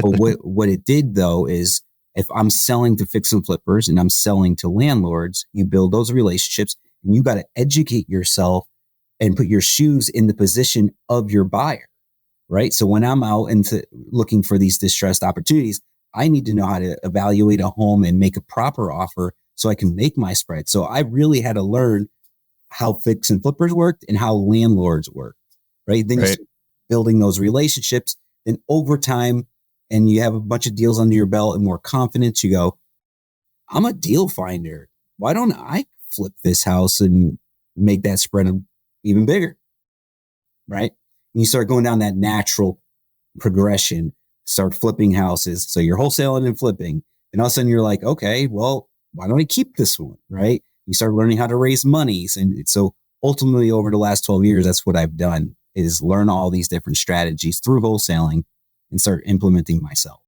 But what it did though is if I'm selling to fix and flippers and I'm selling to landlords, you build those relationships and you got to educate yourself and put your shoes in the position of your buyer, right? So when I'm out into looking for these distressed opportunities, I need to know how to evaluate a home and make a proper offer so I can make my spread. So I really had to learn how fix and flippers worked and how landlords worked, right? Then you start building those relationships, and over time, and you have a bunch of deals under your belt and more confidence, you go, I'm a deal finder. Why don't I flip this house and make that spread even bigger, right? And you start going down that natural progression, start flipping houses. So you're wholesaling and flipping. And all of a sudden you're like, okay, well, why don't I keep this one, right? You start learning how to raise monies. And so ultimately over the last 12 years, that's what I've done, is learn all these different strategies through wholesaling and start implementing myself.